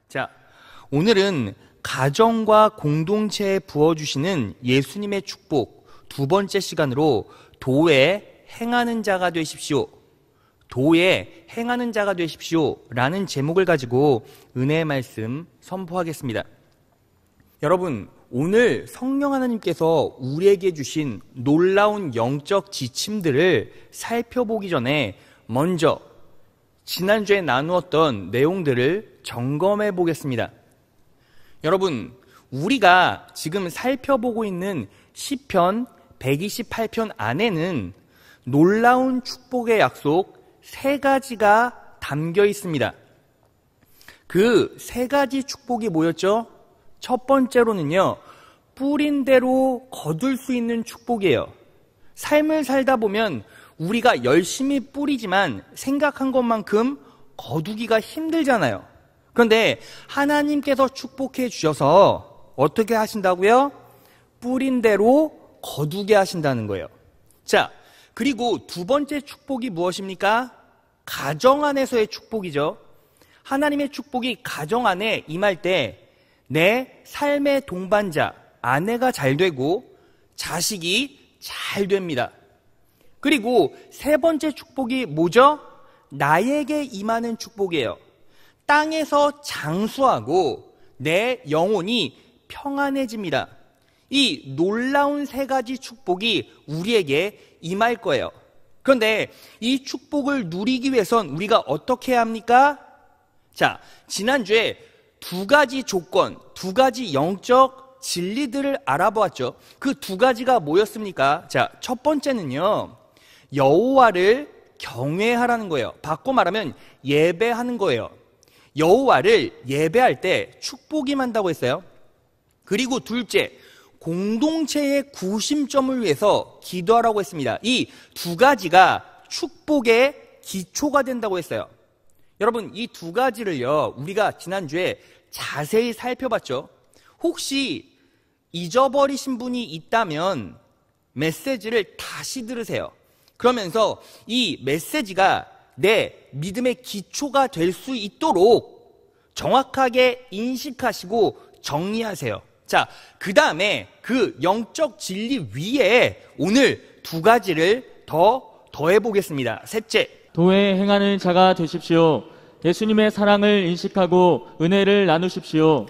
자, 오늘은 가정과 공동체에 부어주시는 예수님의 축복 두 번째 시간으로 도에 행하는 자가 되십시오. 도에 행하는 자가 되십시오 라는 제목을 가지고 은혜의 말씀 선포하겠습니다. 여러분, 오늘 성령 하나님께서 우리에게 주신 놀라운 영적 지침들을 살펴보기 전에 먼저 지난주에 나누었던 내용들을 점검해 보겠습니다. 여러분, 우리가 지금 살펴보고 있는 시편 128편 안에는 놀라운 축복의 약속 3가지가 담겨 있습니다. 그 3가지 축복이 뭐였죠? 첫 번째로는요, 뿌린 대로 거둘 수 있는 축복이에요. 삶을 살다 보면 우리가 열심히 뿌리지만 생각한 것만큼 거두기가 힘들잖아요. 그런데 하나님께서 축복해 주셔서 어떻게 하신다고요? 뿌린 대로 거두게 하신다는 거예요. 자, 그리고 두 번째 축복이 무엇입니까? 가정 안에서의 축복이죠. 하나님의 축복이 가정 안에 임할 때 내 삶의 동반자, 아내가 잘 되고 자식이 잘 됩니다. 그리고 세 번째 축복이 뭐죠? 나에게 임하는 축복이에요. 땅에서 장수하고 내 영혼이 평안해집니다. 이 놀라운 3가지 축복이 우리에게 임할 거예요. 그런데 이 축복을 누리기 위해선 우리가 어떻게 해야 합니까? 자, 지난주에 2가지 조건, 2가지 영적 진리들을 알아보았죠. 그 2가지가 뭐였습니까? 자, 첫 번째는요, 여호와를 경외하라는 거예요. 바꿔 말하면 예배하는 거예요. 여호와를 예배할 때 축복이 임한다고 했어요. 그리고 둘째, 공동체의 구심점을 위해서 기도하라고 했습니다. 이 2가지가 축복의 기초가 된다고 했어요. 여러분, 이 2가지를요, 우리가 지난주에 자세히 살펴봤죠. 혹시 잊어버리신 분이 있다면 메시지를 다시 들으세요. 그러면서 이 메시지가 내 믿음의 기초가 될 수 있도록 정확하게 인식하시고 정리하세요. 자, 그 다음에 그 영적 진리 위에 오늘 2가지를 더해보겠습니다. 셋째, 도에 행하는 자가 되십시오. 예수님의 사랑을 인식하고 은혜를 나누십시오.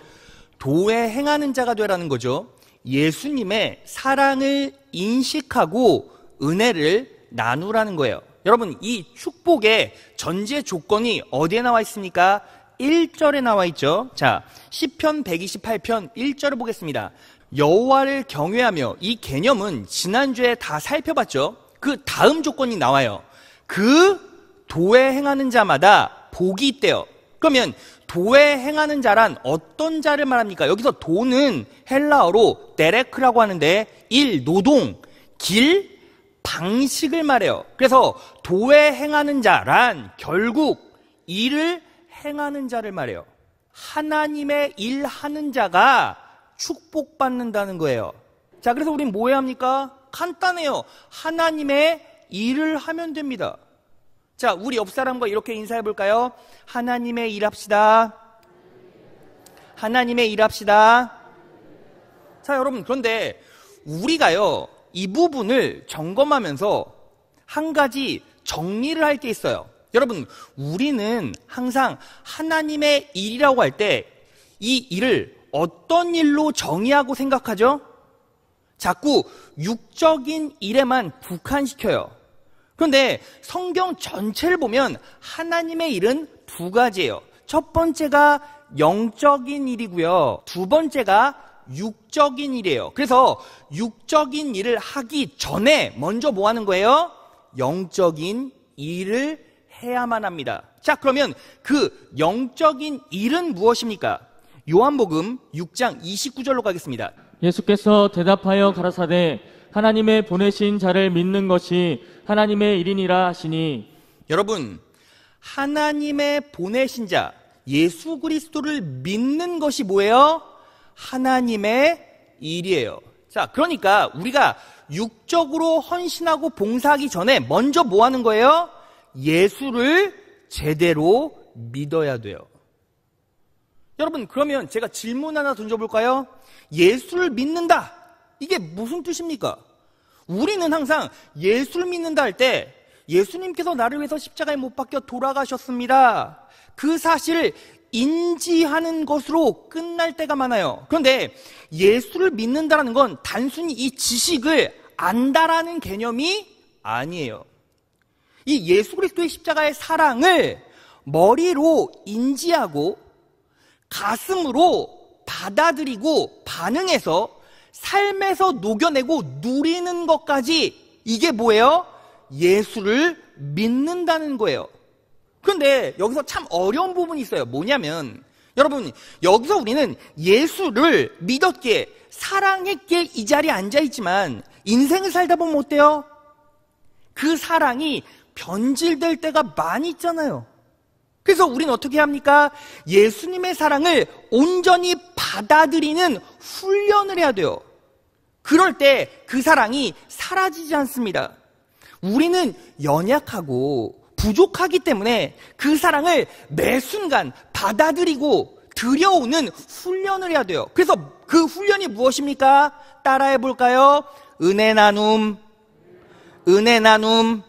도에 행하는 자가 되라는 거죠. 예수님의 사랑을 인식하고 은혜를 나누라는 거예요. 여러분, 이 축복의 전제 조건이 어디에 나와 있습니까? 1절에 나와 있죠. 자, 시편 128편 1절을 보겠습니다. 여호와를 경외하며, 이 개념은 지난주에 다 살펴봤죠. 그 다음 조건이 나와요. 그 도에 행하는 자마다 복이 있대요. 그러면 도에 행하는 자란 어떤 자를 말합니까? 여기서 도는 헬라어로 데레크라고 하는데 일, 노동, 길, 방식을 말해요. 그래서 도에 행하는 자란 결국 일을 행하는 자를 말해요. 하나님의 일하는 자가 축복받는다는 거예요. 자, 그래서 우린 뭐 해야 합니까? 간단해요. 하나님의 일을 하면 됩니다. 자, 우리 옆 사람과 이렇게 인사해 볼까요? 하나님의 일합시다. 하나님의 일합시다. 자, 여러분, 그런데 우리가요, 이 부분을 점검하면서 한 가지 정리를 할 게 있어요. 여러분, 우리는 항상 하나님의 일이라고 할 때 이 일을 어떤 일로 정의하고 생각하죠? 자꾸 육적인 일에만 국한시켜요. 그런데 성경 전체를 보면 하나님의 일은 2가지예요. 첫 번째가 영적인 일이고요. 2번째가 육적인 일이에요. 그래서 육적인 일을 하기 전에 먼저 뭐 하는 거예요? 영적인 일을 해야만 합니다. 자, 그러면 그 영적인 일은 무엇입니까? 요한복음 6장 29절로 가겠습니다. 예수께서 대답하여 가라사대 하나님의 보내신 자를 믿는 것이 하나님의 일이니라 하시니. 여러분, 하나님의 보내신 자 예수 그리스도를 믿는 것이 뭐예요? 하나님의 일이에요. 자, 그러니까 우리가 육적으로 헌신하고 봉사하기 전에 먼저 뭐 하는 거예요? 예수를 제대로 믿어야 돼요. 여러분, 그러면 제가 질문 하나 던져볼까요? 예수를 믿는다. 이게 무슨 뜻입니까? 우리는 항상 예수를 믿는다 할 때 예수님께서 나를 위해서 십자가에 못 박혀 돌아가셨습니다. 그 사실을 인지하는 것으로 끝날 때가 많아요. 그런데 예수를 믿는다는 건 단순히 이 지식을 안다라는 개념이 아니에요. 이 예수 그리스도의 십자가의 사랑을 머리로 인지하고 가슴으로 받아들이고 반응해서 삶에서 녹여내고 누리는 것까지 이게 뭐예요? 예수를 믿는다는 거예요. 그런데 여기서 참 어려운 부분이 있어요. 뭐냐면 여러분, 여기서 우리는 예수를 믿었기에 사랑했기에 이 자리에 앉아있지만 인생을 살다 보면 어때요? 그 사랑이 변질될 때가 많이 있잖아요. 그래서 우리는 어떻게 합니까? 예수님의 사랑을 온전히 받아들이는 훈련을 해야 돼요. 그럴 때 그 사랑이 사라지지 않습니다. 우리는 연약하고 부족하기 때문에 그 사랑을 매 순간 받아들이고 들여오는 훈련을 해야 돼요. 그래서 그 훈련이 무엇입니까? 따라해 볼까요? 은혜 나눔, 은혜 나눔.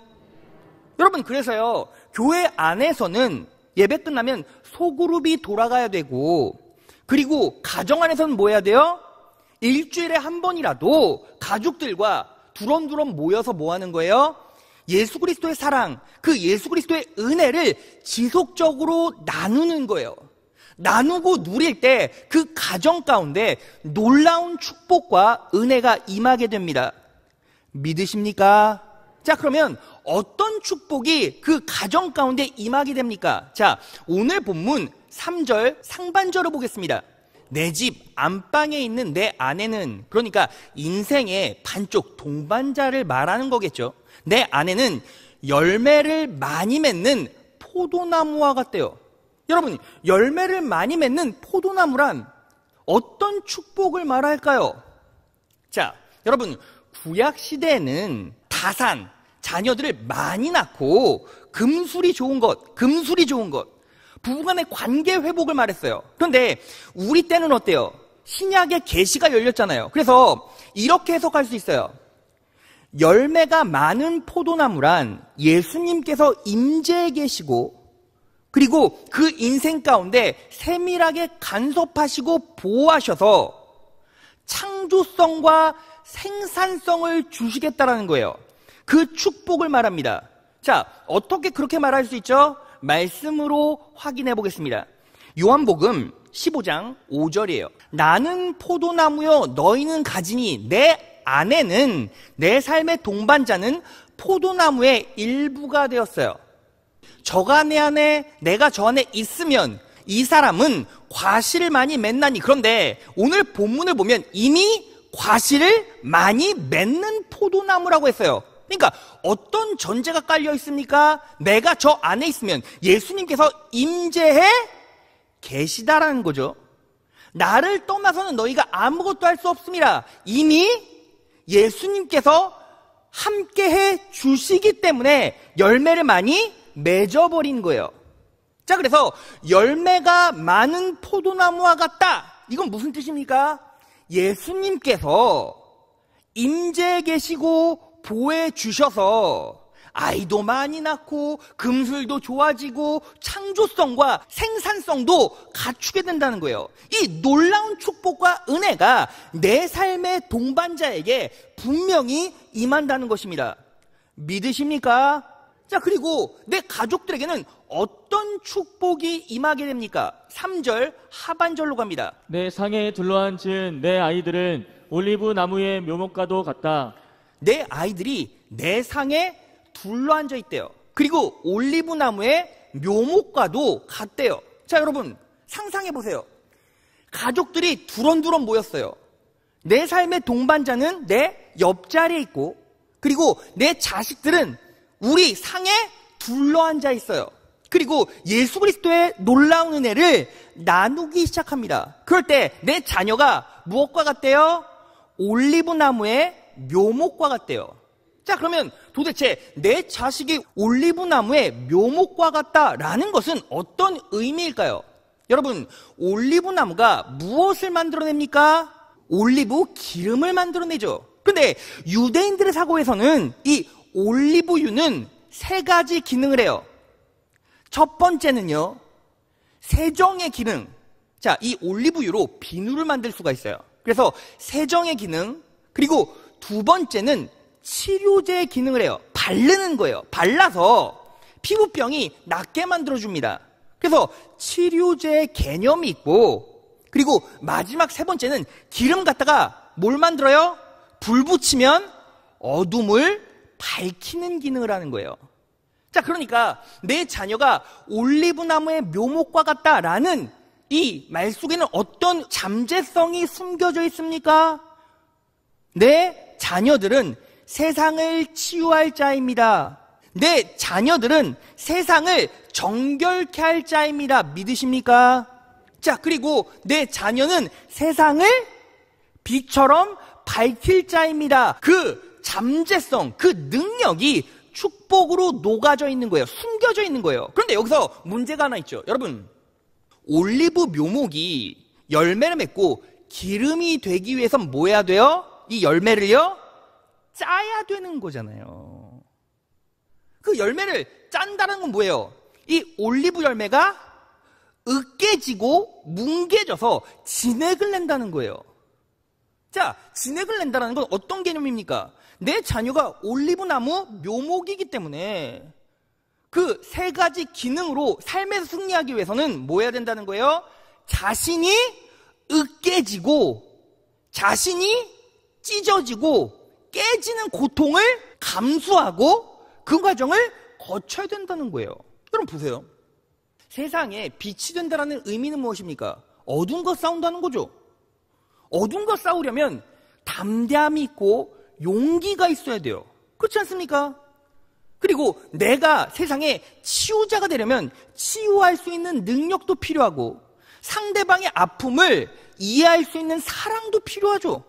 여러분, 그래서요, 교회 안에서는 예배 끝나면 소그룹이 돌아가야 되고, 그리고 가정 안에서는 뭐 해야 돼요? 일주일에 한 번이라도 가족들과 두런두런 모여서 뭐 하는 거예요? 예수 그리스도의 사랑, 그 예수 그리스도의 은혜를 지속적으로 나누는 거예요. 나누고 누릴 때 그 가정 가운데 놀라운 축복과 은혜가 임하게 됩니다. 믿으십니까? 자, 그러면 어떤 축복이 그 가정 가운데 임하게 됩니까? 자, 오늘 본문 3절 상반절을 보겠습니다. 내 집 안방에 있는 내 아내는, 그러니까 인생의 반쪽 동반자를 말하는 거겠죠. 내 아내는 열매를 많이 맺는 포도나무와 같대요. 여러분, 열매를 많이 맺는 포도나무란 어떤 축복을 말할까요? 자, 여러분, 구약 시대에는 다산, 자녀들을 많이 낳고 금술이 좋은 것, 부부간의 관계 회복을 말했어요. 그런데 우리 때는 어때요? 신약의 계시가 열렸잖아요. 그래서 이렇게 해석할 수 있어요. 열매가 많은 포도나무란 예수님께서 임재해 계시고, 그리고 그 인생 가운데 세밀하게 간섭하시고 보호하셔서 창조성과 생산성을 주시겠다라는 거예요. 그 축복을 말합니다. 자, 어떻게 그렇게 말할 수 있죠? 말씀으로 확인해 보겠습니다. 요한복음 15장 5절이에요. 나는 포도나무요 너희는 가지니 내 아내는, 내 삶의 동반자는 포도나무의 일부가 되었어요. 저가 내 안에, 내가 저 안에 있으면 이 사람은 과실을 많이 맺나니. 그런데 오늘 본문을 보면 이미 과실을 많이 맺는 포도나무라고 했어요. 그러니까 어떤 전제가 깔려 있습니까? 내가 저 안에 있으면 예수님께서 임재해 계시다라는 거죠. 나를 떠나서는 너희가 아무것도 할 수 없습니다. 이미 예수님께서 함께해 주시기 때문에 열매를 많이 맺어버린 거예요. 자, 그래서 열매가 많은 포도나무와 같다. 이건 무슨 뜻입니까? 예수님께서 임재해 계시고 보호해 주셔서 아이도 많이 낳고 금술도 좋아지고 창조성과 생산성도 갖추게 된다는 거예요. 이 놀라운 축복과 은혜가 내 삶의 동반자에게 분명히 임한다는 것입니다. 믿으십니까? 자, 그리고 내 가족들에게는 어떤 축복이 임하게 됩니까? 3절 하반절로 갑니다. 내 상에 둘러앉은 내 아이들은 올리브 나무의 묘목과도 같다. 내 아이들이 내 상에 둘러앉아 있대요. 그리고 올리브 나무의 묘목과도 같대요. 자, 여러분 상상해 보세요. 가족들이 두런두런 모였어요. 내 삶의 동반자는 내 옆자리에 있고, 그리고 내 자식들은 우리 상에 둘러앉아 있어요. 그리고 예수 그리스도의 놀라운 은혜를 나누기 시작합니다. 그럴 때 내 자녀가 무엇과 같대요? 올리브 나무의 묘목과 같대요. 자, 그러면 도대체 내 자식이 올리브 나무의 묘목과 같다라는 것은 어떤 의미일까요? 여러분, 올리브 나무가 무엇을 만들어냅니까? 올리브 기름을 만들어내죠. 근데 유대인들의 사고에서는 이 올리브유는 세 가지 기능을 해요. 첫 번째는요, 세정의 기능. 자, 이 올리브유로 비누를 만들 수가 있어요. 그래서 세정의 기능. 그리고 두 번째는 치료제의 기능을 해요. 바르는 거예요. 발라서 피부병이 낫게 만들어줍니다. 그래서 치료제의 개념이 있고, 그리고 마지막 세 번째는 기름 갖다가 뭘 만들어요? 불 붙이면 어둠을 밝히는 기능을 하는 거예요. 자, 그러니까 내 자녀가 올리브나무의 묘목과 같다라는 이 말 속에는 어떤 잠재성이 숨겨져 있습니까? 내 자녀들은 세상을 치유할 자입니다. 내 자녀들은 세상을 정결케 할 자입니다. 믿으십니까? 자, 그리고 내 자녀는 세상을 빛처럼 밝힐 자입니다. 그 잠재성, 그 능력이 축복으로 녹아져 있는 거예요. 숨겨져 있는 거예요. 그런데 여기서 문제가 하나 있죠. 여러분, 올리브 묘목이 열매를 맺고 기름이 되기 위해선 뭐 해야 돼요? 이 열매를요? 짜야 되는 거잖아요. 그 열매를 짠다는 건 뭐예요? 이 올리브 열매가 으깨지고 뭉개져서 진액을 낸다는 거예요. 자, 진액을 낸다는 건 어떤 개념입니까? 내 자녀가 올리브나무 묘목이기 때문에 그 세 가지 기능으로 삶에서 승리하기 위해서는 뭐 해야 된다는 거예요? 자신이 으깨지고 자신이 찢어지고 깨지는 고통을 감수하고 그 과정을 거쳐야 된다는 거예요. 여러분 보세요. 세상에 빛이 된다는 의미는 무엇입니까? 어두운 것 싸운다는 거죠. 어두운 것 싸우려면 담대함이 있고 용기가 있어야 돼요. 그렇지 않습니까? 그리고 내가 세상에 치유자가 되려면 치유할 수 있는 능력도 필요하고 상대방의 아픔을 이해할 수 있는 사랑도 필요하죠.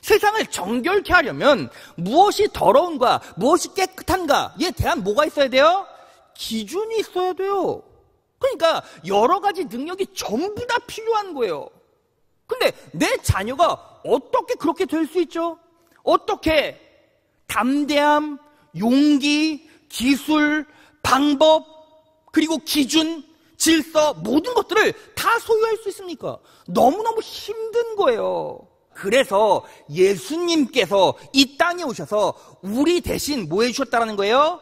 세상을 정결케 하려면 무엇이 더러운가, 무엇이 깨끗한가에 대한 뭐가 있어야 돼요? 기준이 있어야 돼요. 그러니까 여러 가지 능력이 전부 다 필요한 거예요. 근데 내 자녀가 어떻게 그렇게 될 수 있죠? 어떻게 담대함, 용기, 기술, 방법, 그리고 기준, 질서, 모든 것들을 다 소유할 수 있습니까? 너무너무 힘든 거예요. 그래서 예수님께서 이 땅에 오셔서 우리 대신 뭐 해주셨다는 거예요?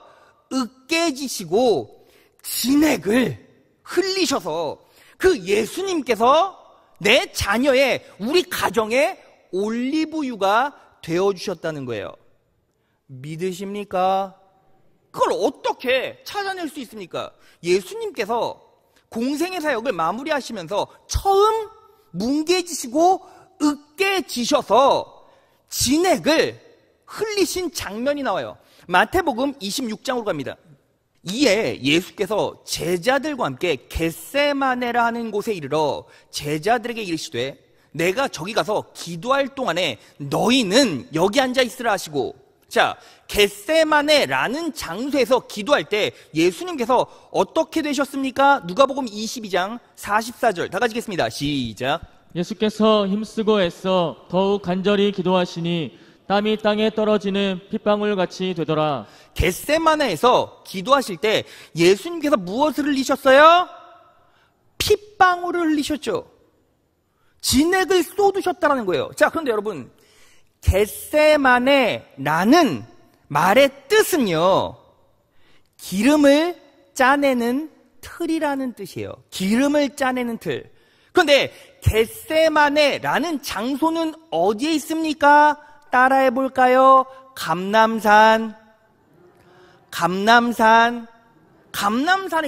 으깨지시고 진액을 흘리셔서 그 예수님께서 내 자녀의 우리 가정의 올리브유가 되어주셨다는 거예요. 믿으십니까? 그걸 어떻게 찾아낼 수 있습니까? 예수님께서 공생의 사역을 마무리하시면서 처음 뭉개지시고 으깨지셔서 진액을 흘리신 장면이 나와요. 마태복음 26장으로 갑니다. 이에 예수께서 제자들과 함께 겟세마네라 하는 곳에 이르러 제자들에게 이르시되 내가 저기 가서 기도할 동안에 너희는 여기 앉아 있으라 하시고, 자, 겟세마네라는 장소에서 기도할 때 예수님께서 어떻게 되셨습니까? 누가복음 22장 44절 다 같이 읽겠습니다. 시작. 예수께서 힘쓰고 애써 더욱 간절히 기도하시니 땀이 땅에 떨어지는 핏방울같이 되더라. 겟세마네에서 기도하실 때 예수님께서 무엇을 흘리셨어요? 핏방울을 흘리셨죠. 진액을 쏟으셨다는 거예요. 자, 그런데 여러분, 겟세마네라는 말의 뜻은요, 기름을 짜내는 틀이라는 뜻이에요. 기름을 짜내는 틀. 그런데 겟세마네라는 장소는 어디에 있습니까? 따라해 볼까요? 감람산에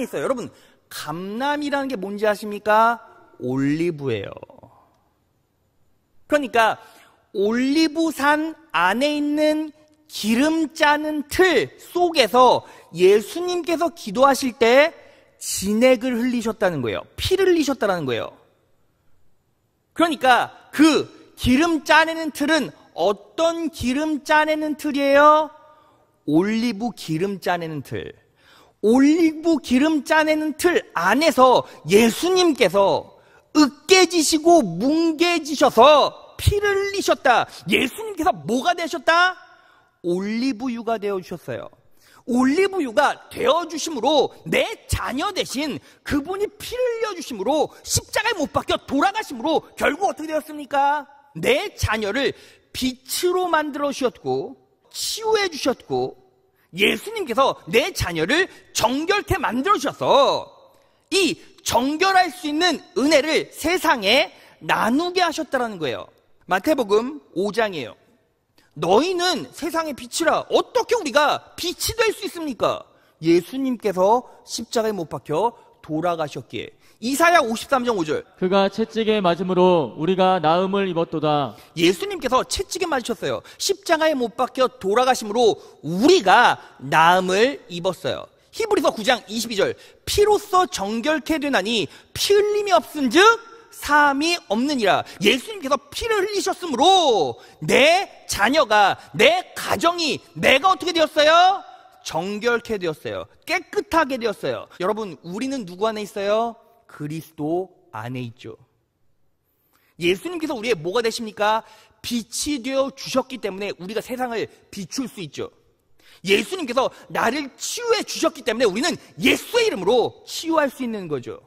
있어요. 여러분, 감람이라는 게 뭔지 아십니까? 올리브예요. 그러니까 올리브산 안에 있는 기름 짜는 틀 속에서 예수님께서 기도하실 때 진액을 흘리셨다는 거예요. 피를 흘리셨다는 거예요. 그러니까 그 기름 짜내는 틀은 어떤 기름 짜내는 틀이에요? 올리브 기름 짜내는 틀. 올리브 기름 짜내는 틀 안에서 예수님께서 으깨지시고 뭉개지셔서 피를 흘리셨다. 예수님께서 뭐가 되셨다? 올리브유가 되어주셨어요. 올리브유가 되어주심으로 내 자녀 대신 그분이 피를 흘려주심으로 십자가에 못 박혀 돌아가심으로 결국 어떻게 되었습니까? 내 자녀를 빛으로 만들어 주셨고 치유해 주셨고 예수님께서 내 자녀를 정결케 만들어 주셔서 이 정결할 수 있는 은혜를 세상에 나누게 하셨다는 거예요. 마태복음 5장이에요. 너희는 세상의 빛이라. 어떻게 우리가 빛이 될 수 있습니까? 예수님께서 십자가에 못 박혀 돌아가셨기에. 이사야 53장 5절. 그가 채찍에 맞음으로 우리가 나음을 입었도다. 예수님께서 채찍에 맞으셨어요. 십자가에 못 박혀 돌아가심으로 우리가 나음을 입었어요. 히브리서 9장 22절. 피로써 정결케 되나니 피 흘림이 없은즉 사함이 없느니라. 예수님께서 피를 흘리셨으므로 내 자녀가, 내 가정이, 내가 어떻게 되었어요? 정결케 되었어요. 깨끗하게 되었어요. 여러분, 우리는 누구 안에 있어요? 그리스도 안에 있죠. 예수님께서 우리의 뭐가 되십니까? 빛이 되어 주셨기 때문에 우리가 세상을 비출 수 있죠. 예수님께서 나를 치유해 주셨기 때문에 우리는 예수의 이름으로 치유할 수 있는 거죠.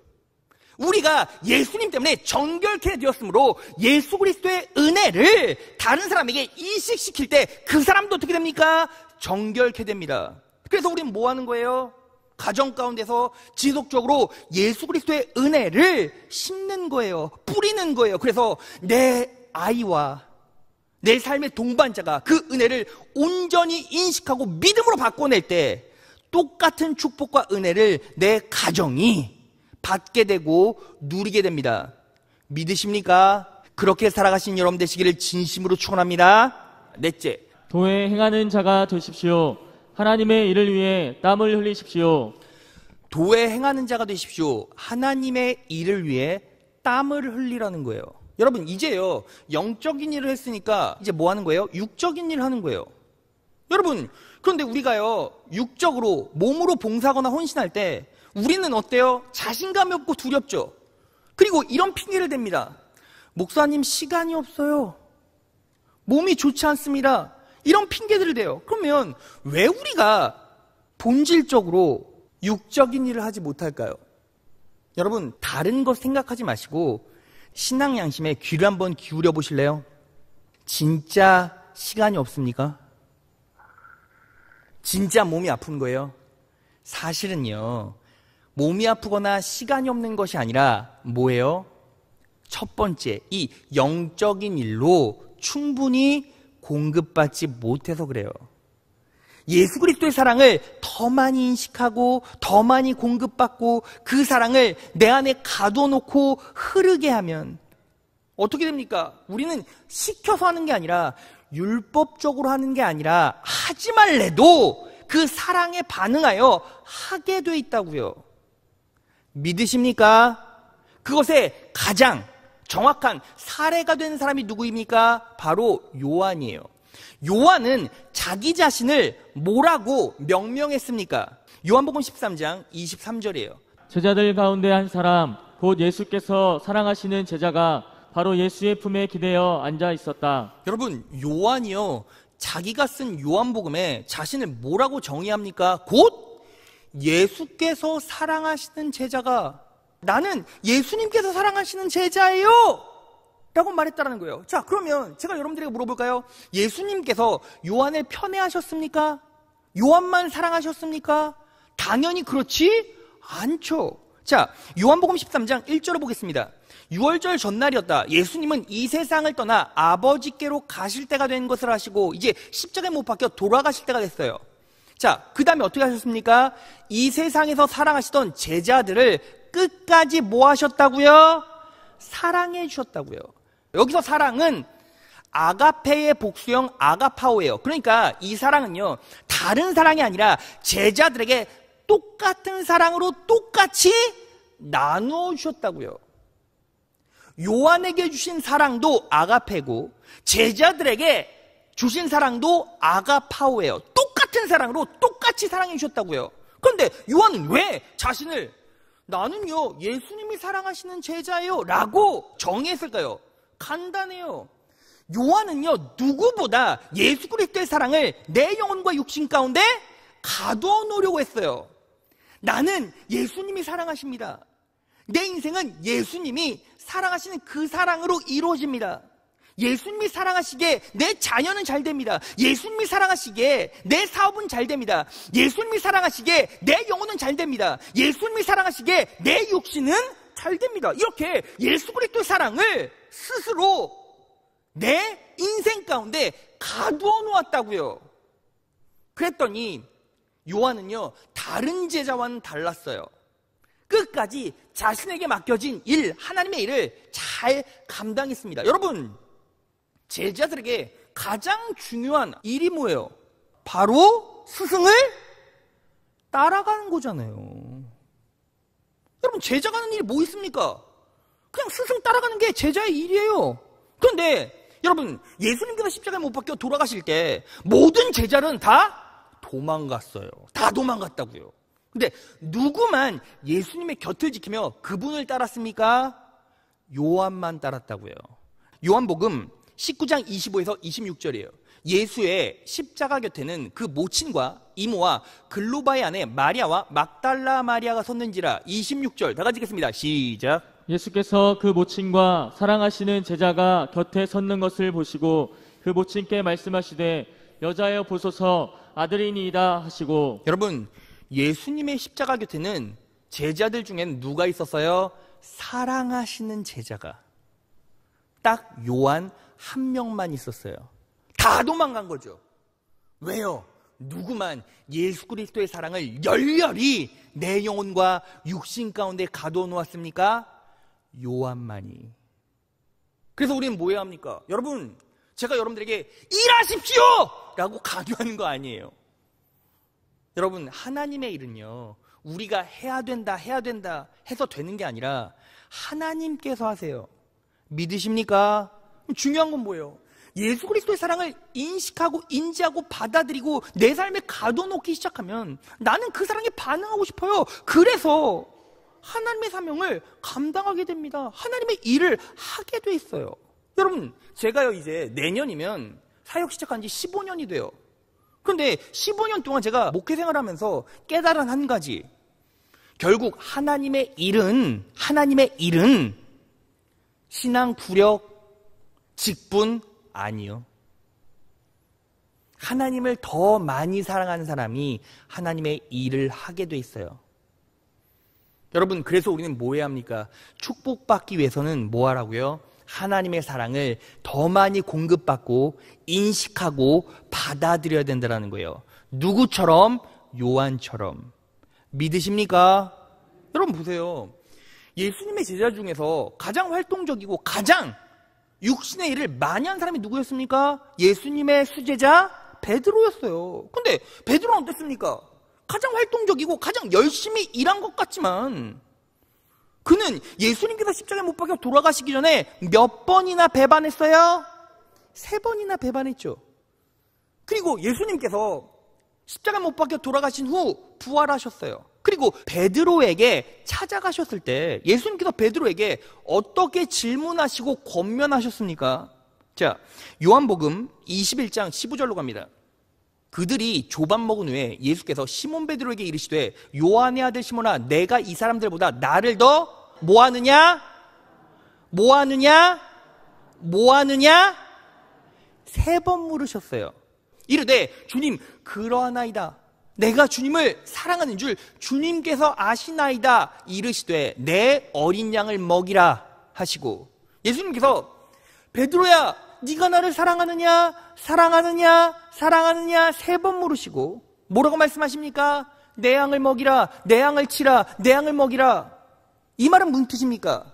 우리가 예수님 때문에 정결케 되었으므로 예수 그리스도의 은혜를 다른 사람에게 이식시킬 때 그 사람도 어떻게 됩니까? 정결케 됩니다. 그래서 우리는 뭐 하는 거예요? 가정 가운데서 지속적으로 예수 그리스도의 은혜를 심는 거예요. 뿌리는 거예요. 그래서 내 아이와 내 삶의 동반자가 그 은혜를 온전히 인식하고 믿음으로 바꿔낼 때 똑같은 축복과 은혜를 내 가정이 받게 되고 누리게 됩니다. 믿으십니까? 그렇게 살아가신 여러분 되시기를 진심으로 축원합니다. 넷째, 도에 행하는 자가 되십시오. 하나님의 일을 위해 땀을 흘리십시오. 도에 행하는 자가 되십시오. 하나님의 일을 위해 땀을 흘리라는 거예요. 여러분, 이제요, 영적인 일을 했으니까 이제 뭐 하는 거예요? 육적인 일을 하는 거예요. 여러분, 그런데 우리가요, 육적으로 몸으로 봉사하거나 헌신할 때 우리는 어때요? 자신감이 없고 두렵죠. 그리고 이런 핑계를 댑니다. 목사님, 시간이 없어요. 몸이 좋지 않습니다. 이런 핑계들을 대요. 그러면 왜 우리가 본질적으로 육적인 일을 하지 못할까요? 여러분, 다른 것 생각하지 마시고 신앙 양심에 귀를 한번 기울여 보실래요? 진짜 시간이 없습니까? 진짜 몸이 아픈 거예요? 사실은요, 몸이 아프거나 시간이 없는 것이 아니라 뭐예요? 첫 번째, 이 영적인 일로 충분히 공급받지 못해서 그래요. 예수 그리스도의 사랑을 더 많이 인식하고 더 많이 공급받고 그 사랑을 내 안에 가둬놓고 흐르게 하면 어떻게 됩니까? 우리는 시켜서 하는 게 아니라 율법적으로 하는 게 아니라 하지 말래도 그 사랑에 반응하여 하게 돼 있다고요. 믿으십니까? 그것에 가장 정확한 사례가 된 사람이 누구입니까? 바로 요한이에요. 요한은 자기 자신을 뭐라고 명명했습니까? 요한복음 13장 23절이에요. 제자들 가운데 한 사람, 곧 예수께서 사랑하시는 제자가 바로 예수의 품에 기대어 앉아 있었다. 여러분, 요한이요, 자기가 쓴 요한복음에 자신을 뭐라고 정의합니까? 곧 예수께서 사랑하시는 제자가, 나는 예수님께서 사랑하시는 제자예요 라고 말했다는 거예요. 자, 그러면 제가 여러분들에게 물어볼까요? 예수님께서 요한을 편애하셨습니까? 요한만 사랑하셨습니까? 당연히 그렇지 않죠. 자, 요한복음 13장 1절을 보겠습니다. 6월절 전날이었다. 예수님은 이 세상을 떠나 아버지께로 가실 때가 된 것을 아시고 이제 십자가에 못 박혀 돌아가실 때가 됐어요. 자, 그 다음에 어떻게 하셨습니까? 이 세상에서 사랑하시던 제자들을 끝까지 뭐 하셨다고요? 사랑해 주셨다고요. 여기서 사랑은 아가페의 복수형 아가파오예요. 그러니까 이 사랑은요, 다른 사랑이 아니라 제자들에게 똑같은 사랑으로 똑같이 나누어 주셨다고요. 요한에게 주신 사랑도 아가페고 제자들에게 주신 사랑도 아가파오예요. 똑같은 사랑으로 똑같이 사랑해 주셨다고요. 그런데 요한은 왜 자신을 나는요 예수님이 사랑하시는 제자예요 라고 정의했을까요? 간단해요. 요한은요 누구보다 예수 그리스도의 사랑을 내 영혼과 육신 가운데 가두어 놓으려고 했어요. 나는 예수님이 사랑하십니다. 내 인생은 예수님이 사랑하시는 그 사랑으로 이루어집니다. 예수님이 사랑하시기에 내 자녀는 잘 됩니다. 예수님이 사랑하시기에 내 사업은 잘 됩니다. 예수님이 사랑하시기에 내 영혼은 잘 됩니다. 예수님이 사랑하시기에 내 육신은 잘 됩니다. 이렇게 예수 그리스도의 사랑을 스스로 내 인생 가운데 가두어 놓았다고요. 그랬더니 요한은요 다른 제자와는 달랐어요. 끝까지 자신에게 맡겨진 일, 하나님의 일을 잘 감당했습니다. 여러분, 제자들에게 가장 중요한 일이 뭐예요? 바로 스승을 따라가는 거잖아요. 여러분, 제자가 하는 일이 뭐 있습니까? 그냥 스승 따라가는 게 제자의 일이에요. 그런데 여러분, 예수님께서 십자가에 못 박혀 돌아가실 때 모든 제자는 다 도망갔어요. 다 도망갔다고요. 근데 누구만 예수님의 곁을 지키며 그분을 따랐습니까? 요한만 따랐다고요. 요한복음 19장 25에서 26절이에요. 예수의 십자가 곁에는 그 모친과 이모와 글로바의 아내 마리아와 막달라 마리아가 섰는지라. 26절 다 같이 읽겠습니다. 시작. 예수께서 그 모친과 사랑하시는 제자가 곁에 섰는 것을 보시고 그 모친께 말씀하시되 여자여 보소서 아들이니이다 하시고. 여러분, 예수님의 십자가 곁에는 제자들 중엔 누가 있었어요? 사랑하시는 제자가 딱 요한 한 명만 있었어요. 다 도망간 거죠. 왜요? 누구만 예수 그리스도의 사랑을 열렬히 내 영혼과 육신 가운데 가두어 놓았습니까? 요한만이. 그래서 우리는 뭐 해야 합니까? 여러분, 제가 여러분들에게 일하십시오! 라고 강요하는 거 아니에요. 여러분, 하나님의 일은요 우리가 해야 된다 해서 되는 게 아니라 하나님께서 하세요. 믿으십니까? 중요한 건 뭐예요? 예수 그리스도의 사랑을 인식하고 인지하고 받아들이고 내 삶에 가둬놓기 시작하면 나는 그 사랑에 반응하고 싶어요. 그래서 하나님의 사명을 감당하게 됩니다. 하나님의 일을 하게 돼 있어요. 여러분, 제가요 이제 내년이면 사역 시작한 지 15년이 돼요. 그런데 15년 동안 제가 목회 생활하면서 깨달은 한 가지, 결국 하나님의 일은 신앙 부력, 직분 아니요. 하나님을 더 많이 사랑하는 사람이 하나님의 일을 하게 돼 있어요. 여러분, 그래서 우리는 뭐 해야 합니까? 축복받기 위해서는 뭐 하라고요? 하나님의 사랑을 더 많이 공급받고 인식하고 받아들여야 된다는 거예요. 누구처럼? 요한처럼. 믿으십니까? 여러분 보세요. 예수님의 제자 중에서 가장 활동적이고 가장 육신의 일을 많이 한 사람이 누구였습니까? 예수님의 수제자 베드로였어요. 근데 베드로는 어땠습니까? 가장 활동적이고 가장 열심히 일한 것 같지만 그는 예수님께서 십자가에 못 박혀 돌아가시기 전에 몇 번이나 배반했어요? 3번이나 배반했죠. 그리고 예수님께서 십자가에 못 박혀 돌아가신 후 부활하셨어요. 그리고 베드로에게 찾아가셨을 때 예수님께서 베드로에게 어떻게 질문하시고 권면하셨습니까? 자, 요한복음 21장 15절로 갑니다. 그들이 조밥 먹은 후에 예수께서 시몬 베드로에게 이르시되 요한의 아들 시몬아, 내가 이 사람들보다 나를 더 뭐하느냐? 3번 물으셨어요. 이르되 주님, 그러하나이다. 내가 주님을 사랑하는 줄 주님께서 아시나이다. 이르시되 내 어린 양을 먹이라 하시고, 예수님께서 베드로야, 네가 나를 사랑하느냐 3번 물으시고 뭐라고 말씀하십니까? 내 양을 먹이라, 내 양을 치라, 내 양을 먹이라. 이 말은 무슨 뜻입니까?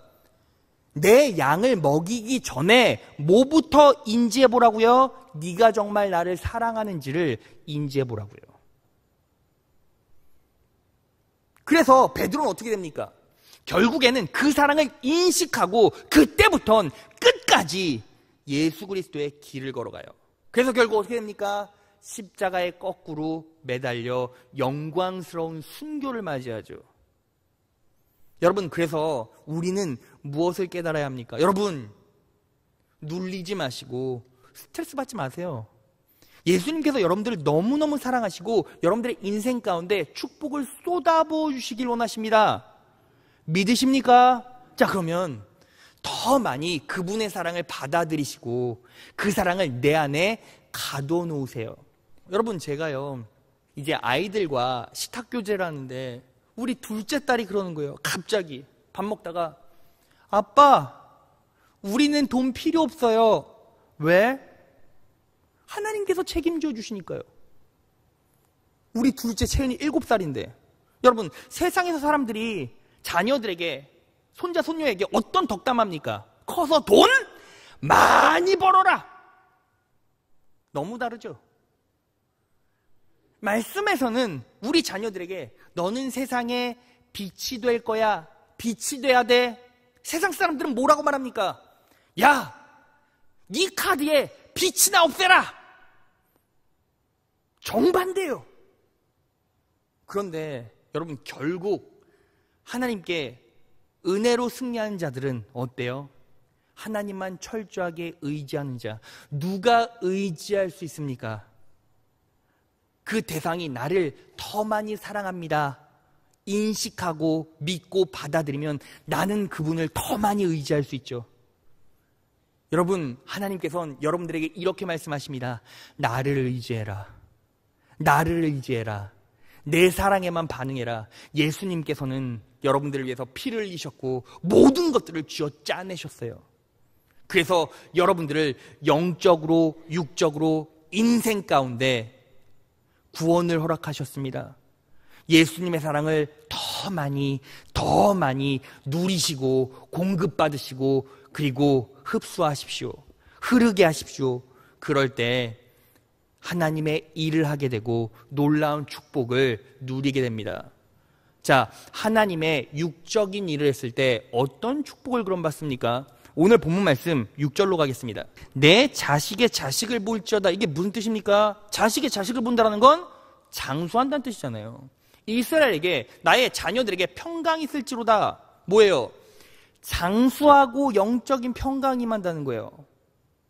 내 양을 먹이기 전에 뭐부터 인지해보라고요? 네가 정말 나를 사랑하는지를 인지해보라고요. 그래서 베드로는 어떻게 됩니까? 결국에는 그 사랑을 인식하고 그때부터는 끝까지 예수 그리스도의 길을 걸어가요. 그래서 결국 어떻게 됩니까? 십자가에 거꾸로 매달려 영광스러운 순교를 맞이하죠. 여러분, 그래서 우리는 무엇을 깨달아야 합니까? 여러분, 눌리지 마시고 스트레스 받지 마세요. 예수님께서 여러분들을 너무너무 사랑하시고 여러분들의 인생 가운데 축복을 쏟아부어 주시길 원하십니다. 믿으십니까? 자, 그러면 더 많이 그분의 사랑을 받아들이시고 그 사랑을 내 안에 가둬놓으세요. 여러분, 제가요 이제 아이들과 식탁교제를 하는데 우리 둘째 딸이 그러는 거예요. 갑자기 밥 먹다가, 아빠, 우리는 돈 필요 없어요. 왜? 하나님께서 책임져 주시니까요. 우리 둘째 채은이 7살인데 여러분, 세상에서 사람들이 자녀들에게, 손자 손녀에게 어떤 덕담합니까? 커서 돈 많이 벌어라. 너무 다르죠. 말씀에서는 우리 자녀들에게 너는 세상에 빛이 될 거야. 빛이 돼야 돼. 세상 사람들은 뭐라고 말합니까? 야, 네 카드에 빛이나 없애라. 정반대요. 그런데 여러분, 결국 하나님께 은혜로 승리하는 자들은 어때요? 하나님만 철저하게 의지하는 자. 누가 의지할 수 있습니까? 그 대상이 나를 더 많이 사랑합니다. 인식하고 믿고 받아들이면 나는 그분을 더 많이 의지할 수 있죠. 여러분, 하나님께서는 여러분들에게 이렇게 말씀하십니다. 나를 의지해라. 나를 의지해라. 내 사랑에만 반응해라. 예수님께서는 여러분들을 위해서 피를 흘리셨고 모든 것들을 쥐어 짜내셨어요. 그래서 여러분들을 영적으로 육적으로 인생 가운데 구원을 허락하셨습니다. 예수님의 사랑을 더 많이 누리시고 공급받으시고 그리고 흡수하십시오. 흐르게 하십시오. 그럴 때 하나님의 일을 하게 되고 놀라운 축복을 누리게 됩니다. 자, 하나님의 육적인 일을 했을 때 어떤 축복을 그럼 받습니까? 오늘 본문 말씀 6절로 가겠습니다. 내 자식의 자식을 볼지어다. 이게 무슨 뜻입니까? 자식의 자식을 본다는 건 장수한다는 뜻이잖아요. 이스라엘에게, 나의 자녀들에게 평강이 있을지로다. 뭐예요? 장수하고 영적인 평강이 임한다는 거예요.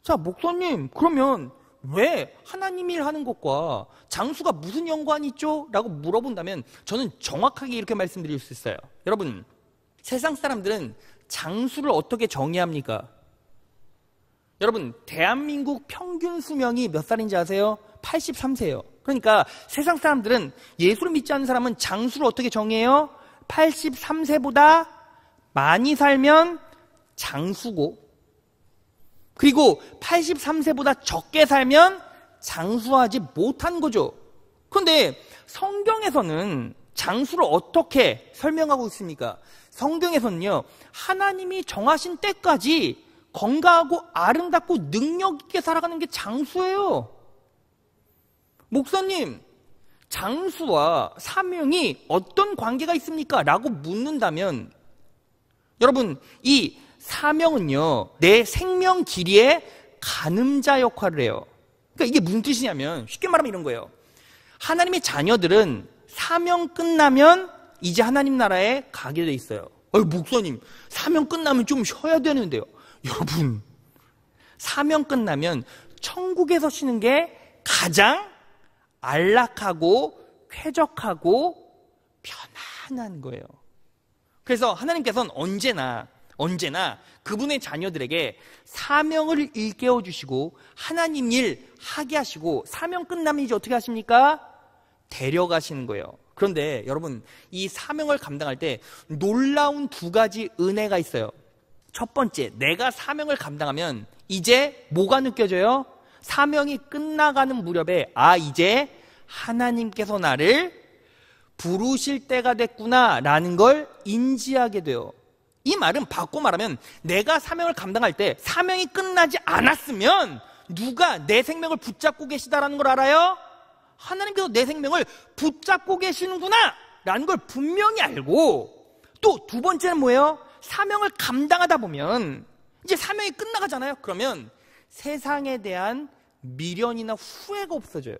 자, 목사님, 그러면 왜 하나님 일 하는 것과 장수가 무슨 연관이 있죠? 라고 물어본다면 저는 정확하게 이렇게 말씀드릴 수 있어요. 여러분, 세상 사람들은 장수를 어떻게 정의합니까? 여러분, 대한민국 평균 수명이 몇 살인지 아세요? 83세예요. 그러니까 세상 사람들은, 예수를 믿지 않는 사람은 장수를 어떻게 정의해요? 83세보다 많이 살면 장수고, 그리고 83세보다 적게 살면 장수하지 못한 거죠. 그런데 성경에서는 장수를 어떻게 설명하고 있습니까? 성경에서는요, 하나님이 정하신 때까지 건강하고 아름답고 능력 있게 살아가는 게 장수예요. 목사님, 장수와 사명이 어떤 관계가 있습니까? 라고 묻는다면, 여러분, 이 사명은요, 내 생명 길이의 가늠자 역할을 해요. 그러니까 이게 무슨 뜻이냐면, 쉽게 말하면 이런 거예요. 하나님의 자녀들은 사명 끝나면 이제 하나님 나라에 가게 돼 있어요. 목사님, 사명 끝나면 좀 쉬어야 되는데요. 여러분, 사명 끝나면 천국에서 쉬는 게 가장 안락하고 쾌적하고 편안한 거예요. 그래서 하나님께서는 언제나 그분의 자녀들에게 사명을 일깨워 주시고 하나님 일 하게 하시고, 사명 끝나면 이제 어떻게 하십니까? 데려가시는 거예요. 그런데 여러분, 이 사명을 감당할 때 놀라운 두 가지 은혜가 있어요. 첫 번째, 내가 사명을 감당하면 이제 뭐가 느껴져요? 사명이 끝나가는 무렵에, 이제 하나님께서 나를 부르실 때가 됐구나 라는 걸 인지하게 돼요. 이 말은 바꿔 말하면, 내가 사명을 감당할 때 사명이 끝나지 않았으면 누가 내 생명을 붙잡고 계시다라는 걸 알아요? 하나님께서 내 생명을 붙잡고 계시는구나 라는 걸 분명히 알고, 또 두 번째는 뭐예요? 사명을 감당하다 보면 이제 사명이 끝나가잖아요. 그러면 세상에 대한 미련이나 후회가 없어져요.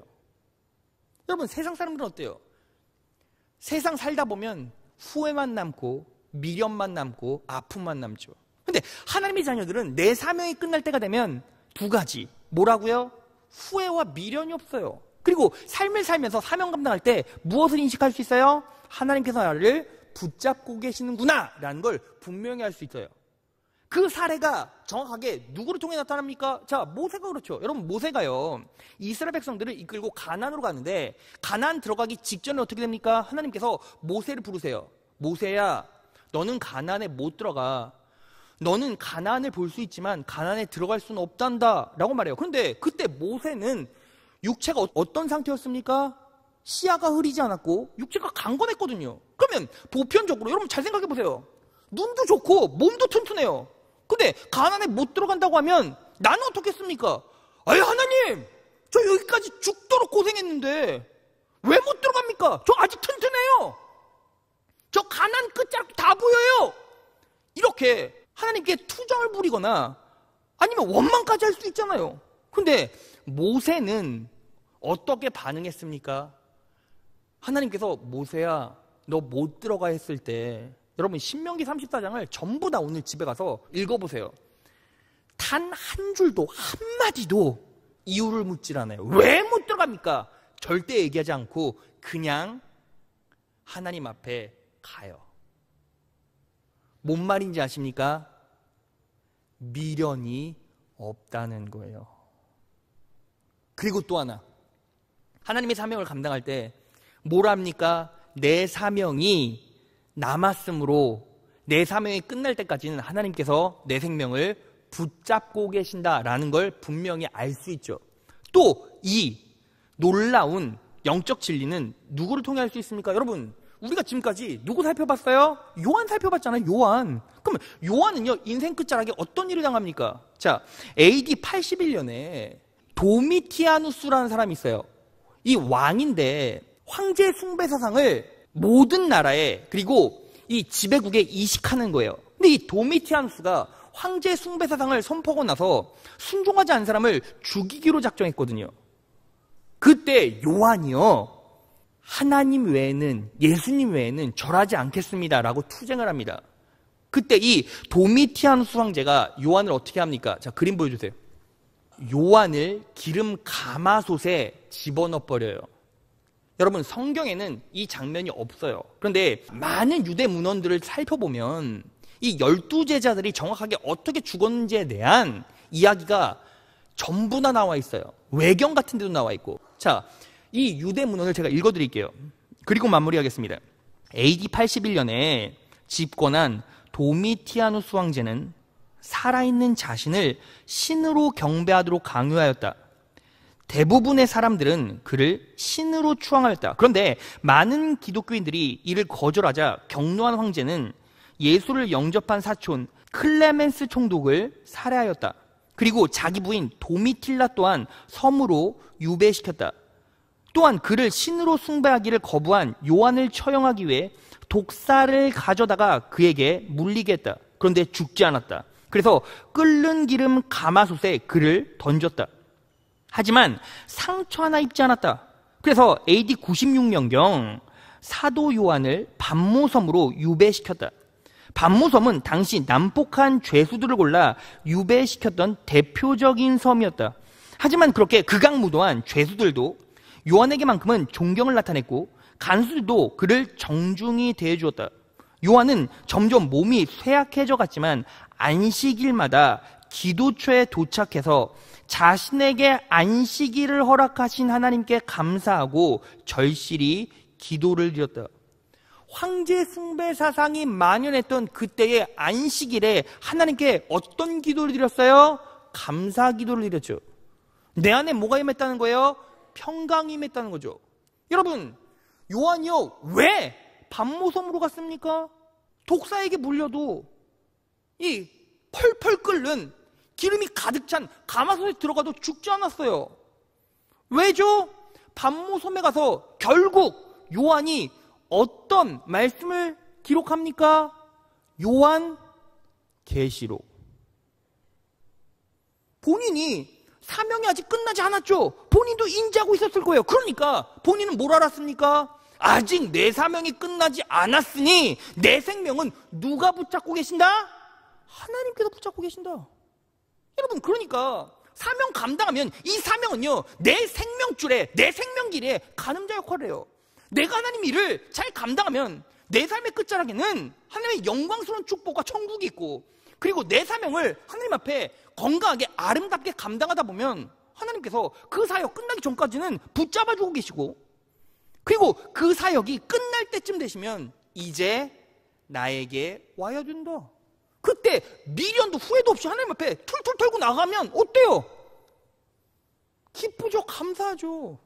여러분, 세상 사람들은 어때요? 세상 살다 보면 후회만 남고 미련만 남고 아픔만 남죠. 근데 하나님의 자녀들은 내 사명이 끝날 때가 되면 두 가지. 뭐라고요? 후회와 미련이 없어요. 그리고 삶을 살면서 사명 감당할 때 무엇을 인식할 수 있어요? 하나님께서 나를 붙잡고 계시는구나 라는 걸 분명히 알 수 있어요. 그 사례가 정확하게 누구를 통해 나타납니까? 자, 모세가 그렇죠. 여러분, 모세가요, 이스라엘 백성들을 이끌고 가나안으로 가는데 가나안 들어가기 직전에 어떻게 됩니까? 하나님께서 모세를 부르세요. 모세야, 너는 가나안에 못 들어가. 너는 가나안을 볼 수 있지만 가나안에 들어갈 수는 없단다 라고 말해요. 그런데 그때 모세는 육체가 어떤 상태였습니까? 시야가 흐리지 않았고 육체가 강건했거든요. 그러면 보편적으로 여러분 잘 생각해 보세요. 눈도 좋고 몸도 튼튼해요. 근데 가나안에 못 들어간다고 하면 나는 어떻겠습니까? 아이, 하나님, 저 여기까지 죽도록 고생했는데 왜 못 들어갑니까? 저 아직 튼튼해요. 저 가나안 끝자락 다 보여요. 이렇게 하나님께 투정을 부리거나 아니면 원망까지 할 수 있잖아요. 근데 모세는 어떻게 반응했습니까? 하나님께서 모세야, 너 못 들어가 했을 때, 여러분 신명기 34장을 전부 다 오늘 집에 가서 읽어보세요. 단 한 줄도 한마디도 이유를 묻질 않아요. 왜 못 들어갑니까? 절대 얘기하지 않고 그냥 하나님 앞에 가요. 뭔 말인지 아십니까? 미련이 없다는 거예요. 그리고 또 하나, 하나님의 사명을 감당할 때 뭘 합니까? 내 사명이 남았으므로 내 사명이 끝날 때까지는 하나님께서 내 생명을 붙잡고 계신다라는 걸 분명히 알 수 있죠. 또 이 놀라운 영적 진리는 누구를 통해 알 수 있습니까? 여러분, 우리가 지금까지 누구 살펴봤어요? 요한 살펴봤잖아요. 요한. 그러면 요한은요, 인생 끝자락에 어떤 일을 당합니까? 자, AD 81년에 도미티아누스라는 사람이 있어요. 이 왕인데 황제 숭배 사상을 모든 나라에, 그리고 이 지배국에 이식하는 거예요. 근데 이 도미티아누스가 황제 숭배 사상을 선포하고 나서 순종하지 않은 사람을 죽이기로 작정했거든요. 그때 요한이요, 하나님 외에는, 예수님 외에는 절하지 않겠습니다라고 투쟁을 합니다. 그때 이 도미티아누스 황제가 요한을 어떻게 합니까? 자, 그림 보여주세요. 요한을 기름 가마솥에 집어넣어 버려요. 여러분, 성경에는 이 장면이 없어요. 그런데 많은 유대 문헌들을 살펴보면 이 12제자들이 정확하게 어떻게 죽었는지에 대한 이야기가 전부 다 나와 있어요. 외경 같은 데도 나와 있고. 자, 이 유대 문헌을 제가 읽어드릴게요. 그리고 마무리하겠습니다. AD 81년에 집권한 도미티아누스 황제는 살아있는 자신을 신으로 경배하도록 강요하였다. 대부분의 사람들은 그를 신으로 추앙하였다. 그런데 많은 기독교인들이 이를 거절하자 경노한 황제는 예수를 영접한 사촌 클레멘스 총독을 살해하였다. 그리고 자기 부인 도미틸라 또한 섬으로 유배시켰다. 또한 그를 신으로 숭배하기를 거부한 요한을 처형하기 위해 독사를 가져다가 그에게 물리게 했다. 그런데 죽지 않았다. 그래서 끓는 기름 가마솥에 그를 던졌다. 하지만 상처 하나 입지 않았다. 그래서 AD 96년경 사도 요한을 반모섬으로 유배시켰다. 반모섬은 당시 난폭한 죄수들을 골라 유배시켰던 대표적인 섬이었다. 하지만 그렇게 극악무도한 죄수들도 요한에게만큼은 존경을 나타냈고 간수들도 그를 정중히 대해주었다. 요한은 점점 몸이 쇠약해져 갔지만 안식일마다 기도처에 도착해서 자신에게 안식일을 허락하신 하나님께 감사하고 절실히 기도를 드렸다. 황제 숭배 사상이 만연했던 그때의 안식일에 하나님께 어떤 기도를 드렸어요? 감사 기도를 드렸죠. 내 안에 뭐가 임했다는 거예요? 평강이 임했다는 거죠. 여러분, 요한이요, 왜 반모섬으로 갔습니까? 독사에게 물려도 이 펄펄 끓는 기름이 가득 찬 가마솥에 들어가도 죽지 않았어요. 왜죠? 반모섬에 가서 결국 요한이 어떤 말씀을 기록합니까? 요한 계시록. 본인이 사명이 아직 끝나지 않았죠. 본인도 인지하고 있었을 거예요. 그러니까 본인은 뭘 알았습니까? 아직 내 사명이 끝나지 않았으니 내 생명은 누가 붙잡고 계신다? 하나님께서 붙잡고 계신다. 여러분, 그러니까 사명 감당하면 이 사명은요, 내 생명줄에, 내 생명길에 가늠자 역할을 해요. 내가 하나님 일을 잘 감당하면 내 삶의 끝자락에는 하나님의 영광스러운 축복과 천국이 있고, 그리고 내 사명을 하나님 앞에 건강하게 아름답게 감당하다 보면 하나님께서 그 사역 끝나기 전까지는 붙잡아주고 계시고, 그리고 그 사역이 끝날 때쯤 되시면 이제 나에게 와야 된다. 그때 미련도 후회도 없이 하나님 앞에 툴툴 털고 나가면 어때요? 기쁘죠? 감사하죠.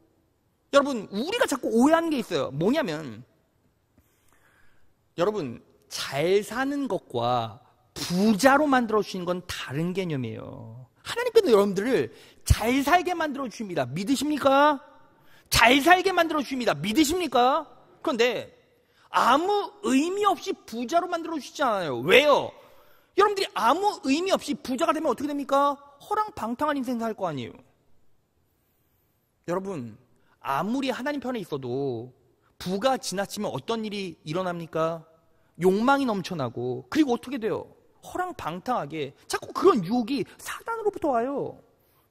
여러분, 우리가 자꾸 오해하는 게 있어요. 뭐냐면, 여러분, 잘 사는 것과 부자로 만들어주시는 건 다른 개념이에요. 하나님께서 여러분들을 잘 살게 만들어주십니다. 믿으십니까? 잘 살게 만들어주십니다. 믿으십니까? 그런데 아무 의미 없이 부자로 만들어주시지 않아요. 왜요? 여러분들이 아무 의미 없이 부자가 되면 어떻게 됩니까? 허랑방탕한 인생 살 거 아니에요. 여러분, 아무리 하나님 편에 있어도 부가 지나치면 어떤 일이 일어납니까? 욕망이 넘쳐나고, 그리고 어떻게 돼요? 허랑방탕하게 자꾸 그런 유혹이 사단으로부터 와요.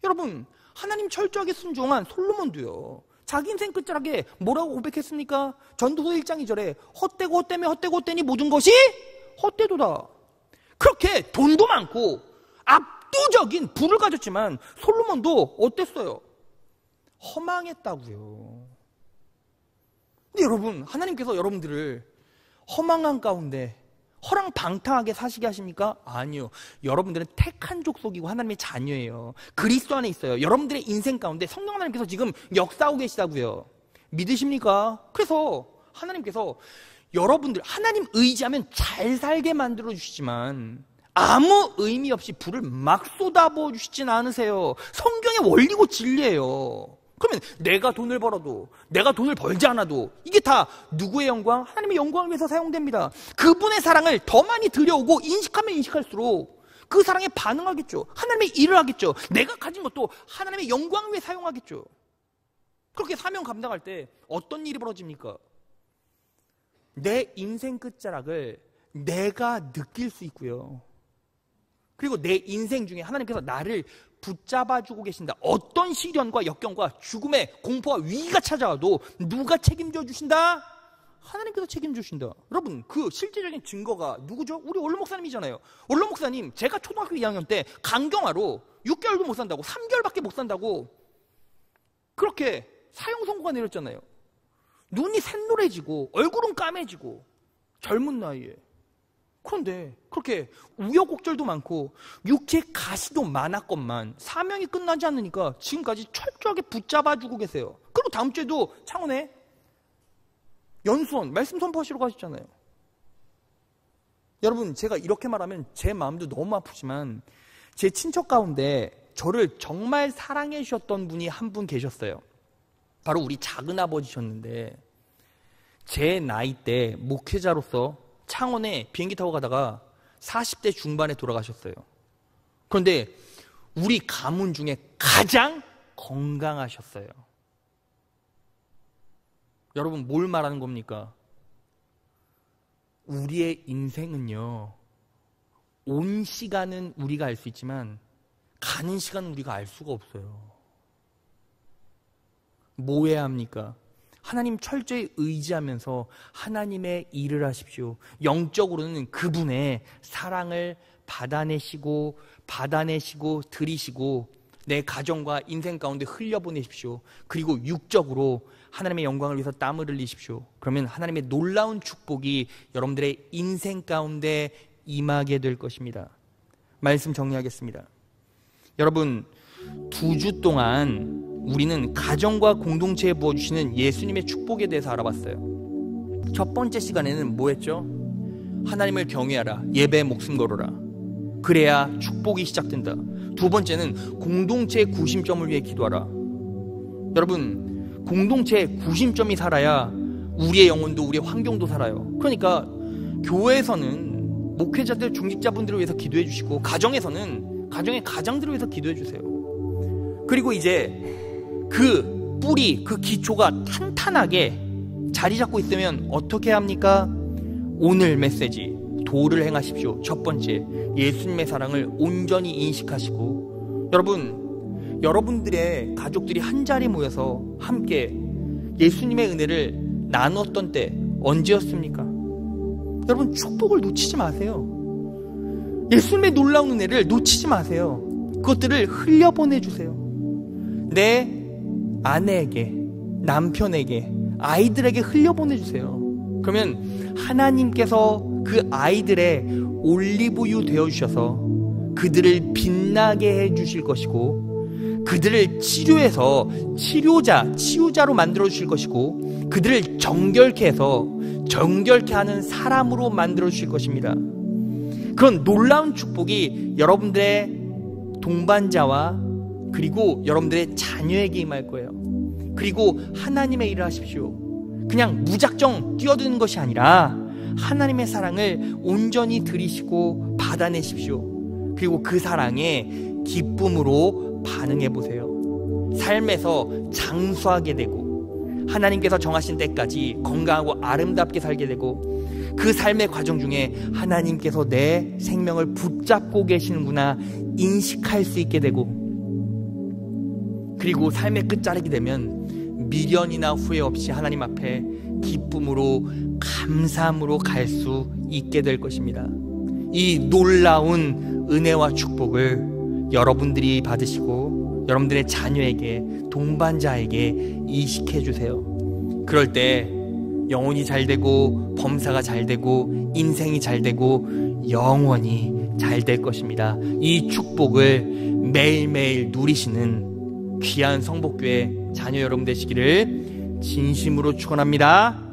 여러분, 하나님 철저하게 순종한 솔로몬도요, 자기 인생 끝자락에 뭐라고 고백했습니까? 전도서 1장 2절에 헛되고 헛되며 헛되고 헛되니 모든 것이 헛되도다. 그렇게 돈도 많고 압도적인 부를 가졌지만 솔로몬도 어땠어요? 허망했다고요. 근데 여러분, 하나님께서 여러분들을 허망한 가운데 허랑방탕하게 사시게 하십니까? 아니요. 여러분들은 택한 족속이고 하나님의 자녀예요. 그리스도 안에 있어요. 여러분들의 인생 가운데 성령 하나님께서 지금 역사하고 계시다고요. 믿으십니까? 그래서 하나님께서 여러분들 하나님 의지하면 잘 살게 만들어 주시지만 아무 의미 없이 불을 막 쏟아부어 주시진 않으세요. 성경의 원리고 진리예요. 그러면 내가 돈을 벌어도, 내가 돈을 벌지 않아도 이게 다 누구의 영광? 하나님의 영광을 위해서 사용됩니다. 그분의 사랑을 더 많이 들여오고 인식하면 인식할수록 그 사랑에 반응하겠죠. 하나님의 일을 하겠죠. 내가 가진 것도 하나님의 영광을 위해 사용하겠죠. 그렇게 사명 감당할 때 어떤 일이 벌어집니까? 내 인생 끝자락을 내가 느낄 수 있고요. 그리고 내 인생 중에 하나님께서 나를 붙잡아주고 계신다. 어떤 시련과 역경과 죽음의 공포와 위기가 찾아와도 누가 책임져 주신다? 하나님께서 책임져 주신다. 여러분, 그 실제적인 증거가 누구죠? 우리 원로 목사님이잖아요. 원로 목사님, 제가 초등학교 2학년 때 강경화로 6개월도 못 산다고, 3개월밖에 못 산다고 그렇게 사형 선고가 내렸잖아요. 눈이 샛노래지고 얼굴은 까매지고 젊은 나이에. 그런데 그렇게 우여곡절도 많고 육체 가시도 많았건만 사명이 끝나지 않으니까 지금까지 철저하게 붙잡아주고 계세요. 그리고 다음 주에도 창원에 연수원 말씀 선포하시러 가셨잖아요. 여러분, 제가 이렇게 말하면 제 마음도 너무 아프지만 제 친척 가운데 저를 정말 사랑해 주셨던 분이 한 분 계셨어요. 바로 우리 작은아버지셨는데 제 나이 때 목회자로서 창원에 비행기 타고 가다가 40대 중반에 돌아가셨어요. 그런데 우리 가문 중에 가장 건강하셨어요. 여러분, 뭘 말하는 겁니까? 우리의 인생은요, 온 시간은 우리가 알 수 있지만 가는 시간은 우리가 알 수가 없어요. 뭐 해야 합니까? 하나님 철저히 의지하면서 하나님의 일을 하십시오. 영적으로는 그분의 사랑을 받아내시고 드리시고 내 가정과 인생 가운데 흘려보내십시오. 그리고 육적으로 하나님의 영광을 위해서 땀을 흘리십시오. 그러면 하나님의 놀라운 축복이 여러분들의 인생 가운데 임하게 될 것입니다. 말씀 정리하겠습니다. 여러분, 2주 동안 우리는 가정과 공동체에 부어주시는 예수님의 축복에 대해서 알아봤어요. 첫 번째 시간에는 뭐 했죠? 하나님을 경외하라, 예배에 목숨 걸어라. 그래야 축복이 시작된다. 두 번째는 공동체의 구심점을 위해 기도하라. 여러분, 공동체의 구심점이 살아야 우리의 영혼도 우리의 환경도 살아요. 그러니까 교회에서는 목회자들, 중직자분들을 위해서 기도해 주시고 가정에서는 가정의 가장들을 위해서 기도해 주세요. 그리고 이제 그 뿌리, 그 기초가 탄탄하게 자리 잡고 있으면 어떻게 합니까? 오늘 메시지 도를 행하십시오. 첫 번째, 예수님의 사랑을 온전히 인식하시고, 여러분들의 가족들이 한자리에 모여서 함께 예수님의 은혜를 나누었던 때 언제였습니까? 여러분, 축복을 놓치지 마세요. 예수님의 놀라운 은혜를 놓치지 마세요. 그것들을 흘려보내주세요. 내 아내에게, 남편에게, 아이들에게 흘려보내주세요. 그러면 하나님께서 그 아이들의 올리브유 되어주셔서 그들을 빛나게 해주실 것이고, 그들을 치료해서 치유자로 만들어주실 것이고, 그들을 정결케 해서 정결케 하는 사람으로 만들어주실 것입니다. 그런 놀라운 축복이 여러분들의 동반자와 그리고 여러분들의 자녀에게 임할 거예요. 그리고 하나님의 일을 하십시오. 그냥 무작정 뛰어드는 것이 아니라 하나님의 사랑을 온전히 들이시고 받아내십시오. 그리고 그 사랑에 기쁨으로 반응해 보세요. 삶에서 장수하게 되고 하나님께서 정하신 때까지 건강하고 아름답게 살게 되고, 그 삶의 과정 중에 하나님께서 내 생명을 붙잡고 계시는구나 인식할 수 있게 되고, 그리고 삶의 끝자락이 되면 미련이나 후회 없이 하나님 앞에 기쁨으로 감사함으로 갈 수 있게 될 것입니다. 이 놀라운 은혜와 축복을 여러분들이 받으시고 여러분들의 자녀에게, 동반자에게 이식해 주세요. 그럴 때 영혼이 잘 되고 범사가 잘 되고 인생이 잘 되고 영원히 잘 될 것입니다. 이 축복을 매일매일 누리시는 귀한 성복교회 자녀 여러분 되시기를 진심으로 축원합니다.